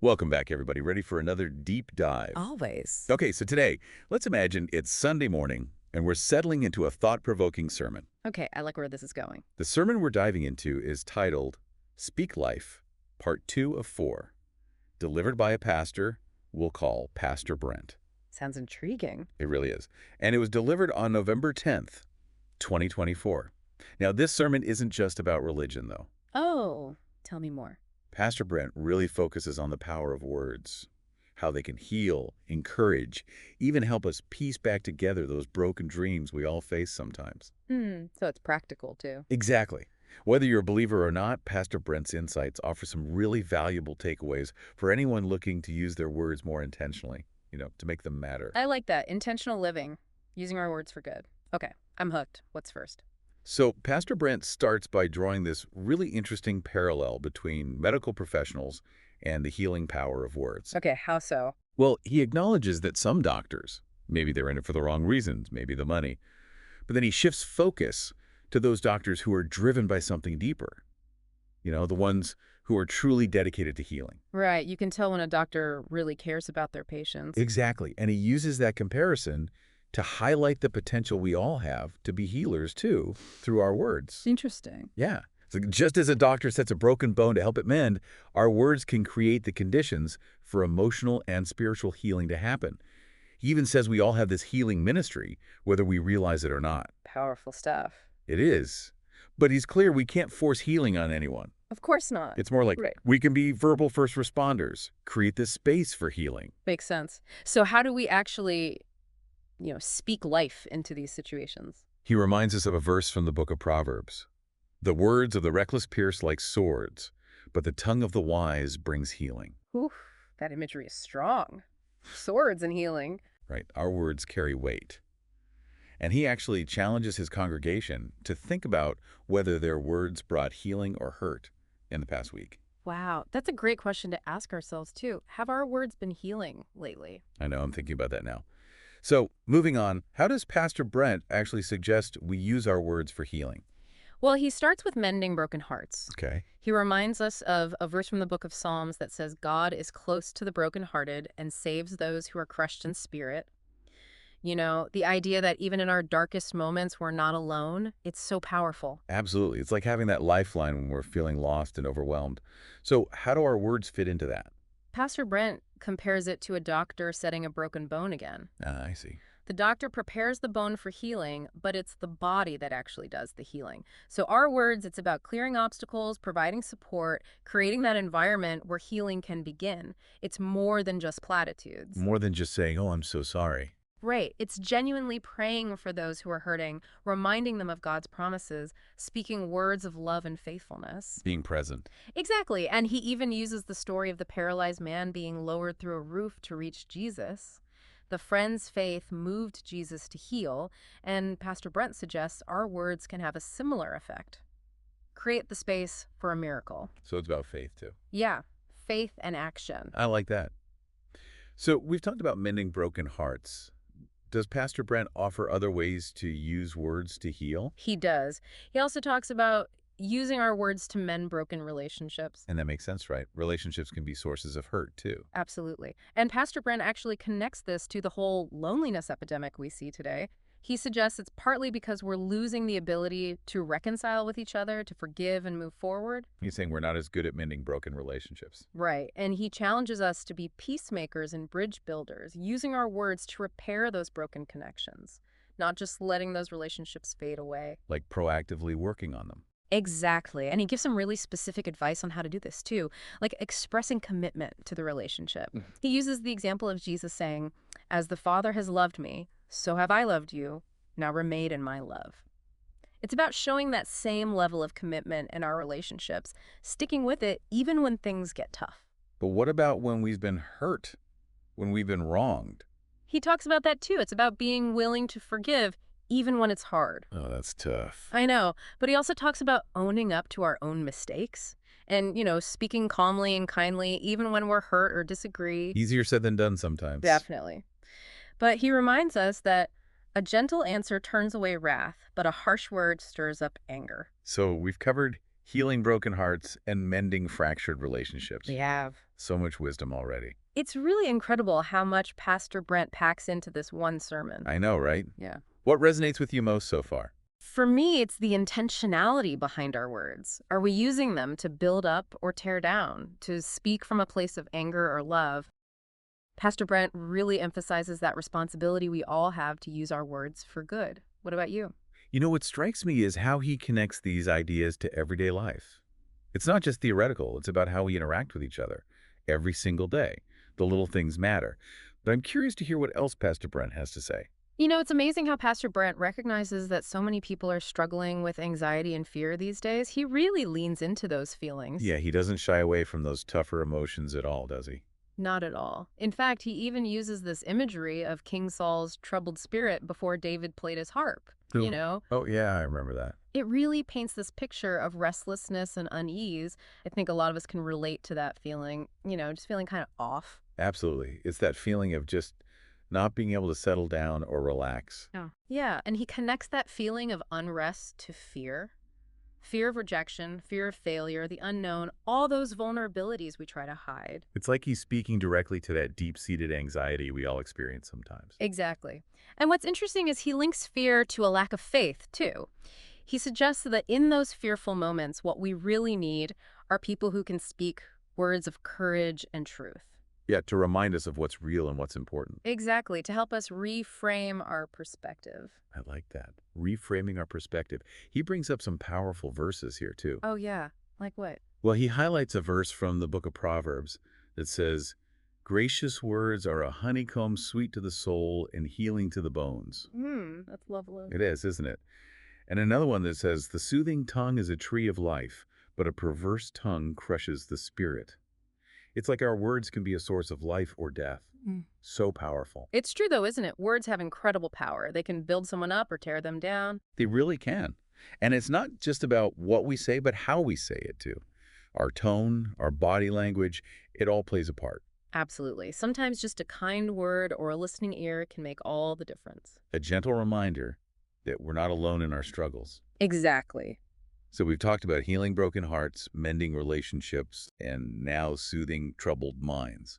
Welcome back, everybody. Ready for another deep dive? Always. Okay, so today, let's imagine it's Sunday morning and we're settling into a thought-provoking sermon. Okay, I like where this is going. The sermon we're diving into is titled Speak Life, Part 2 of 4, delivered by a pastor we'll call Pastor Brent. Sounds intriguing. It really is. And it was delivered on November 10th, 2024. Now, this sermon isn't just about religion, though. Oh, tell me more. Pastor Brent really focuses on the power of words, how they can heal, encourage, even help us piece back together those broken dreams we all face sometimes. So it's practical too. Exactly. Whether you're a believer or not, Pastor Brent's insights offer some really valuable takeaways for anyone looking to use their words more intentionally, to make them matter. I like that. Intentional living, using our words for good. Okay, I'm hooked. What's first? So Pastor Brent starts by drawing this really interesting parallel between medical professionals and the healing power of words. Okay, how so? Well, he acknowledges that some doctors, maybe they're in it for the wrong reasons, maybe the money, but then he shifts focus to those doctors who are driven by something deeper. The ones who are truly dedicated to healing. Right, you can tell when a doctor really cares about their patients. Exactly. And he uses that comparison to highlight the potential we all have to be healers, too, through our words. Interesting. Yeah. So just as a doctor sets a broken bone to help it mend, our words can create the conditions for emotional and spiritual healing to happen. He even says we all have this healing ministry, whether we realize it or not. Powerful stuff. It is. But he's clear we can't force healing on anyone. Of course not. It's more like Right. we can be verbal first responders, create this space for healing. Makes sense. So how do we actually, speak life into these situations? He reminds us of a verse from the book of Proverbs. The words of the reckless pierce like swords, but the tongue of the wise brings healing. Oof, that imagery is strong. Swords and healing. Right? Our words carry weight. And he actually challenges his congregation to think about whether their words brought healing or hurt in the past week. Wow, that's a great question to ask ourselves, too. Have our words been healing lately? I know, I'm thinking about that now. So, moving on, how does Pastor Brent actually suggest we use our words for healing? Well, he starts with mending broken hearts. Okay. He reminds us of a verse from the book of Psalms that says, God is close to the brokenhearted and saves those who are crushed in spirit. The idea that even in our darkest moments, we're not alone, it's so powerful. Absolutely. It's like having that lifeline when we're feeling lost and overwhelmed. So, how do our words fit into that? Pastor Brent compares it to a doctor setting a broken bone again. Ah, I see. The doctor prepares the bone for healing, but it's the body that actually does the healing. So our words, it's about clearing obstacles, providing support, creating that environment where healing can begin. It's more than just platitudes. More than just saying, oh, I'm so sorry. Right. It's genuinely praying for those who are hurting, reminding them of God's promises, speaking words of love and faithfulness. Being present. Exactly. And he even uses the story of the paralyzed man being lowered through a roof to reach Jesus. The friend's faith moved Jesus to heal, and Pastor Brent suggests our words can have a similar effect. Create the space for a miracle. So it's about faith, too. Yeah, faith and action. I like that. So we've talked about mending broken hearts. Does Pastor Brent offer other ways to use words to heal? He does. He also talks about using our words to mend broken relationships. And that makes sense, right? Relationships can be sources of hurt, too. Absolutely. And Pastor Brent actually connects this to the whole loneliness epidemic we see today. He suggests it's partly because we're losing the ability to reconcile with each other, to forgive and move forward. He's saying we're not as good at mending broken relationships. Right. And he challenges us to be peacemakers and bridge builders, using our words to repair those broken connections, not just letting those relationships fade away. Like proactively working on them. Exactly. And he gives some really specific advice on how to do this, too, like expressing commitment to the relationship. He uses the example of Jesus saying, as the Father has loved me, so have I loved you. Now remain in my love. It's about showing that same level of commitment in our relationships, sticking with it even when things get tough. But what about when we've been hurt, when we've been wronged? He talks about that, too. It's about being willing to forgive even when it's hard. Oh, that's tough. I know, but he also talks about owning up to our own mistakes and, speaking calmly and kindly even when we're hurt or disagree. Easier said than done sometimes. Definitely. But he reminds us that a gentle answer turns away wrath, but a harsh word stirs up anger. So we've covered healing broken hearts and mending fractured relationships. We have. So much wisdom already. It's really incredible how much Pastor Brent packs into this one sermon. I know, right? Yeah. What resonates with you most so far? For me, it's the intentionality behind our words. Are we using them to build up or tear down, to speak from a place of anger or love? Pastor Brent really emphasizes that responsibility we all have to use our words for good. What about you? You know, what strikes me is how he connects these ideas to everyday life. It's not just theoretical, it's about how we interact with each other every single day. The little things matter. But I'm curious to hear what else Pastor Brent has to say. It's amazing how Pastor Brent recognizes that so many people are struggling with anxiety and fear these days. He really leans into those feelings. Yeah, he doesn't shy away from those tougher emotions at all, does he? Not at all. In fact, he even uses this imagery of King Saul's troubled spirit before David played his harp. Who? Oh, yeah, I remember that. It really paints this picture of restlessness and unease. I think a lot of us can relate to that feeling, just feeling kind of off. Absolutely. It's that feeling of just not being able to settle down or relax. Yeah. Yeah, and he connects that feeling of unrest to fear. Fear of rejection, fear of failure, the unknown, all those vulnerabilities we try to hide. It's like he's speaking directly to that deep-seated anxiety we all experience sometimes. Exactly. And what's interesting is he links fear to a lack of faith, too. He suggests that in those fearful moments, what we really need are people who can speak words of courage and truth. Yeah, to remind us of what's real and what's important. Exactly, to help us reframe our perspective. I like that. Reframing our perspective. He brings up some powerful verses here, too. Oh, yeah. Like what? Well, he highlights a verse from the book of Proverbs that says, "Gracious words are a honeycomb sweet to the soul and healing to the bones." That's lovely. It is, isn't it? And another one that says, "The soothing tongue is a tree of life, but a perverse tongue crushes the spirit." It's like our words can be a source of life or death. So powerful. It's true, though, isn't it? Words have incredible power. They can build someone up or tear them down. They really can. And it's not just about what we say, but how we say it, too. Our tone, our body language, it all plays a part. Absolutely. Sometimes just a kind word or a listening ear can make all the difference. A gentle reminder that we're not alone in our struggles. Exactly. So we've talked about healing broken hearts, mending relationships, and now soothing troubled minds.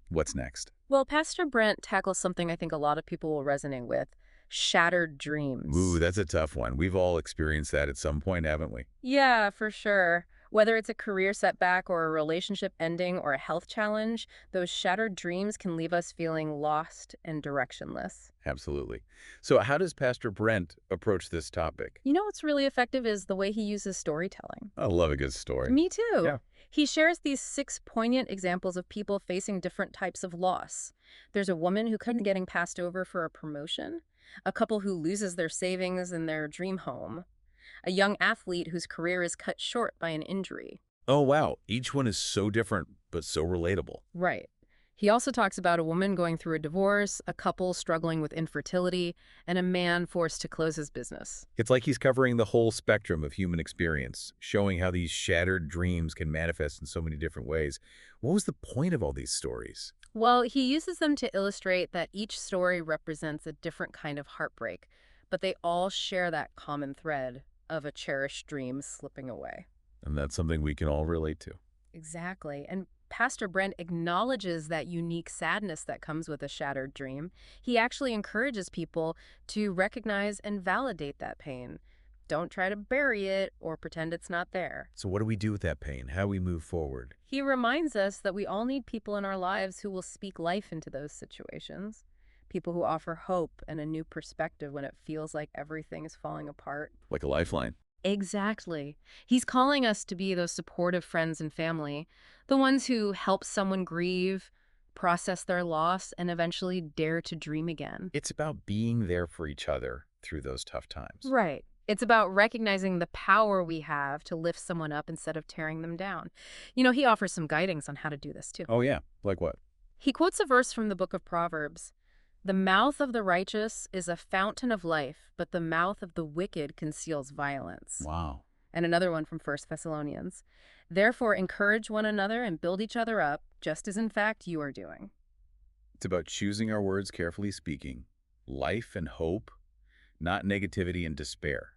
What's next? Well, Pastor Brent tackles something I think a lot of people will resonate with: shattered Ooh, dreams. that's a tough one. We've all experienced that at some point, haven't we? Yeah, for sure. Whether it's a career setback or a relationship ending or a health challenge, those shattered dreams can leave us feeling lost and directionless. Absolutely. So how does Pastor Brent approach this topic? What's really effective is the way he uses storytelling. I love a good story. Me too. Yeah. He shares these 6 poignant examples of people facing different types of loss. There's a woman who couldn't getting passed over for a promotion, a couple who loses their savings in their dream home, a young athlete whose career is cut short by an injury. Oh, wow. Each one is so different, but so relatable. Right. He also talks about a woman going through a divorce, a couple struggling with infertility, and a man forced to close his business. It's like he's covering the whole spectrum of human experience, showing how these shattered dreams can manifest in so many different ways. What was the point of all these stories? Well, he uses them to illustrate that each story represents a different kind of heartbreak, but they all share that common thread of a cherished dream slipping away. And that's something we can all relate to. Exactly. And Pastor Brent acknowledges that unique sadness that comes with a shattered dream. He actually encourages people to recognize and validate that pain. Don't try to bury it or pretend it's not there. So what do we do with that pain? How we move forward? He reminds us that we all need people in our lives who will speak life into those situations. People who offer hope and a new perspective when it feels like everything is falling apart. Like a lifeline. Exactly. He's calling us to be those supportive friends and family, the ones who help someone grieve, process their loss, and eventually dare to dream again. It's about being there for each other through those tough times. Right. It's about recognizing the power we have to lift someone up instead of tearing them down. He offers some guidance on how to do this too. Oh, yeah. Like what? He quotes a verse from the book of Proverbs. "The mouth of the righteous is a fountain of life, but the mouth of the wicked conceals violence." Wow. And another one from 1 Thessalonians. "Therefore encourage one another and build each other up, just as in fact you are doing." It's about choosing our words carefully speaking, life and hope, not negativity and despair.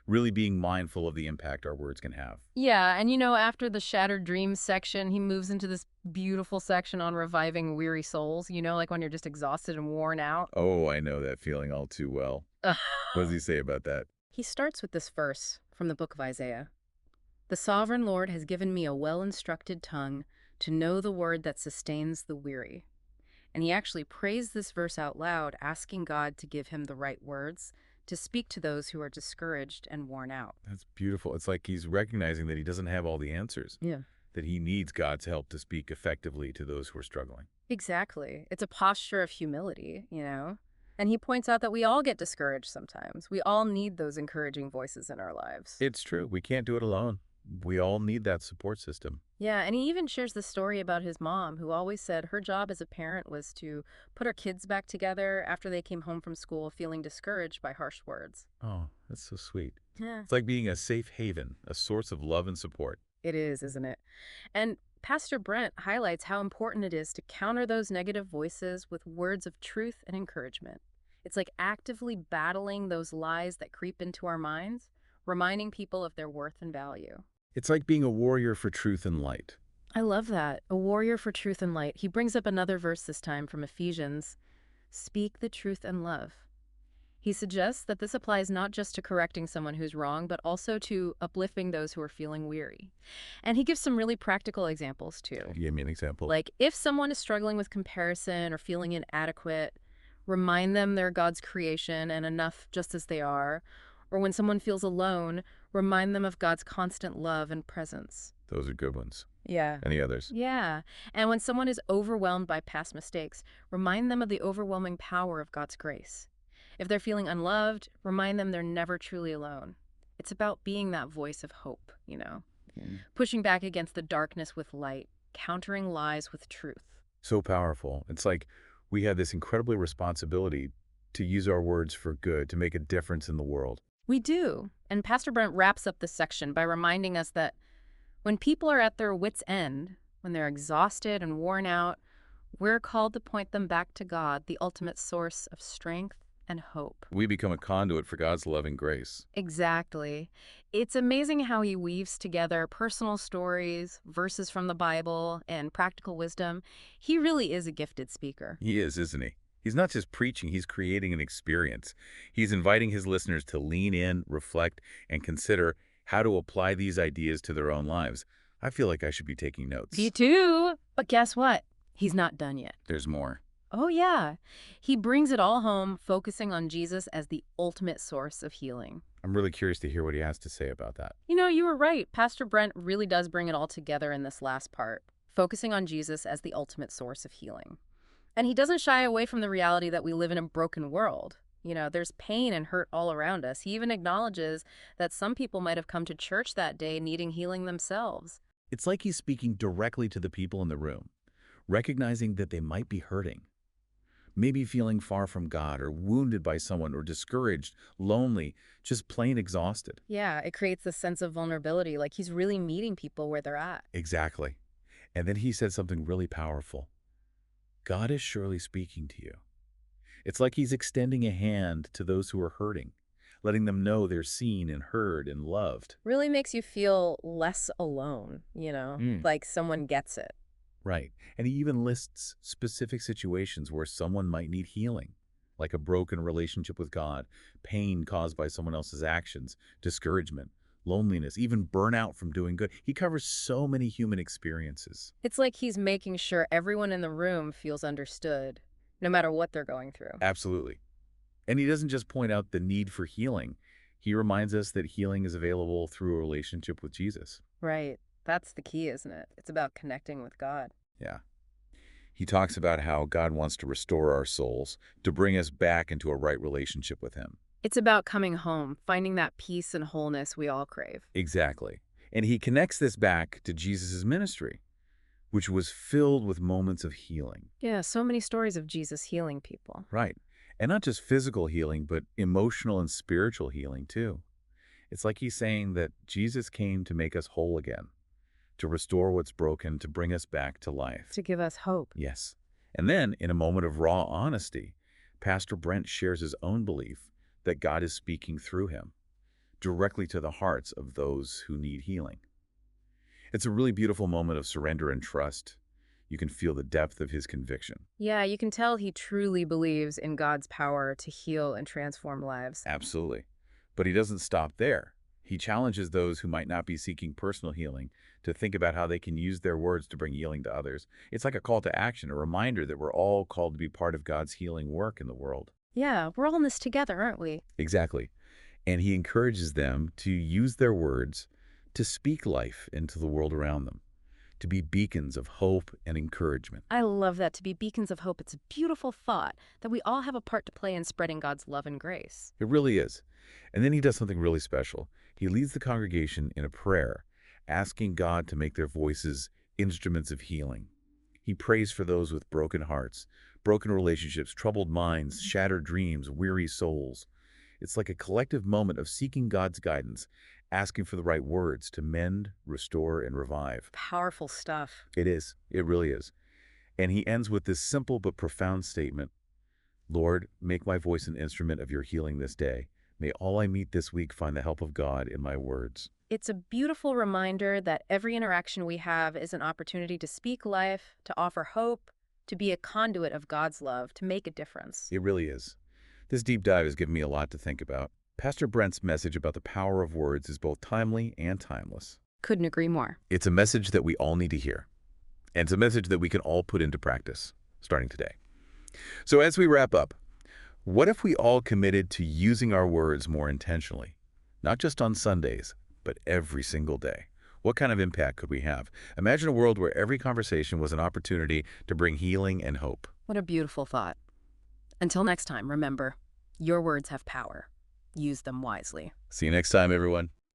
really being mindful of the impact our words can have. Yeah, and after the shattered dreams section, he moves into this beautiful section on reviving weary souls, like when you're just exhausted and worn out. Oh, I know that feeling all too well. Ugh. What does he say about that? He starts with this verse from the book of Isaiah. The sovereign Lord has given me a well-instructed tongue to know the word that sustains the weary. And he actually prays this verse out loud, asking God to give him the right words to speak to those who are discouraged and worn out. That's beautiful. It's like he's recognizing that he doesn't have all the answers, Yeah. that he needs God's help to speak effectively to those who are struggling. Exactly. It's a posture of humility. And he points out that we all get discouraged sometimes. We all need those encouraging voices in our lives. It's true. We can't do it alone. We all need that support system. Yeah, and he even shares the story about his mom, who always said her job as a parent was to put her kids back together after they came home from school feeling discouraged by harsh words. Oh, that's so sweet. Yeah. It's like being a safe haven, a source of love and support. It is, isn't it? And Pastor Brent highlights how important it is to counter those negative voices with words of truth and encouragement. It's like actively battling those lies that creep into our minds, reminding people of their worth and value. It's like being a warrior for truth and light. I love that. A warrior for truth and light. He brings up another verse this time from Ephesians. Speak the truth in love. He suggests that this applies not just to correcting someone who's wrong, but also to uplifting those who are feeling weary. And he gives some really practical examples, too. Give me an example. Like, if someone is struggling with comparison or feeling inadequate, remind them they're God's creation and enough just as they are. Or when someone feels alone, remind them of God's constant love and presence. Those are good ones. Yeah. Any others? Yeah. And when someone is overwhelmed by past mistakes, remind them of the overwhelming power of God's grace. If they're feeling unloved, remind them they're never truly alone. It's about being that voice of hope. Pushing back against the darkness with light, countering lies with truth. So powerful. It's like we have this incredible responsibility to use our words for good, to make a difference in the world. We do. And Pastor Brent wraps up this section by reminding us that when people are at their wits' end, when they're exhausted and worn out, we're called to point them back to God, the ultimate source of strength and hope. We become a conduit for God's loving grace. Exactly. It's amazing how he weaves together personal stories, verses from the Bible, and practical wisdom. He really is a gifted speaker. He is, isn't he? He's not just preaching, he's creating an experience. He's inviting his listeners to lean in, reflect, and consider how to apply these ideas to their own lives. I feel like I should be taking notes. Me too. But guess what? He's not done yet. There's more. Oh, yeah. He brings it all home, focusing on Jesus as the ultimate source of healing. I'm really curious to hear what he has to say about that. You were right. Pastor Brent really does bring it all together in this last part, focusing on Jesus as the ultimate source of healing. And he doesn't shy away from the reality that we live in a broken world. There's pain and hurt all around us. He even acknowledges that some people might have come to church that day needing healing themselves. It's like he's speaking directly to the people in the room, recognizing that they might be hurting, maybe feeling far from God or wounded by someone or discouraged, lonely, just plain exhausted. Yeah, it creates a sense of vulnerability, like he's really meeting people where they're at. Exactly. And then he said something really powerful. God is surely speaking to you. It's like he's extending a hand to those who are hurting, letting them know they're seen and heard and loved. Really makes you feel less alone, like someone gets it. Right. And he even lists specific situations where someone might need healing, like a broken relationship with God, pain caused by someone else's actions, discouragement, loneliness, even burnout from doing good. He covers so many human experiences. It's like he's making sure everyone in the room feels understood, no matter what they're going through. Absolutely. And he doesn't just point out the need for healing. He reminds us that healing is available through a relationship with Jesus. Right. That's the key, isn't it? It's about connecting with God. Yeah. He talks about how God wants to restore our souls, to bring us back into a right relationship with him. It's about coming home, finding that peace and wholeness we all crave. Exactly. And he connects this back to Jesus' ministry, which was filled with moments of healing. Yeah, so many stories of Jesus healing people. Right. And not just physical healing, but emotional and spiritual healing too. It's like he's saying that Jesus came to make us whole again, to restore what's broken, to bring us back to life. To give us hope. Yes. And then, in a moment of raw honesty, Pastor Brent shares his own belief that God is speaking through him, directly to the hearts of those who need healing. It's a really beautiful moment of surrender and trust. You can feel the depth of his conviction. Yeah, you can tell he truly believes in God's power to heal and transform lives. Absolutely. But he doesn't stop there. He challenges those who might not be seeking personal healing to think about how they can use their words to bring healing to others. It's like a call to action, a reminder that we're all called to be part of God's healing work in the world. Yeah, we're all in this together, aren't we? Exactly. And he encourages them to use their words to speak life into the world around them, to be beacons of hope and encouragement. I love that, to be beacons of hope. It's a beautiful thought that we all have a part to play in spreading God's love and grace. It really is. And then he does something really special. He leads the congregation in a prayer, asking God to make their voices instruments of healing. He prays for those with broken hearts, broken relationships, troubled minds, shattered dreams, weary souls. It's like a collective moment of seeking God's guidance, asking for the right words to mend, restore, and revive. Powerful stuff. It is. It really is. And he ends with this simple but profound statement: Lord, make my voice an instrument of your healing this day. May all I meet this week find the help of God in my words. It's a beautiful reminder that every interaction we have is an opportunity to speak life, to offer hope, to be a conduit of God's love, to make a difference. It really is. This deep dive has given me a lot to think about. Pastor Brent's message about the power of words is both timely and timeless. Couldn't agree more. It's a message that we all need to hear. And it's a message that we can all put into practice, starting today. So as we wrap up, what if we all committed to using our words more intentionally? Not just on Sundays, but every single day. What kind of impact could we have? Imagine a world where every conversation was an opportunity to bring healing and hope. What a beautiful thought. Until next time, remember, your words have power. Use them wisely. See you next time, everyone.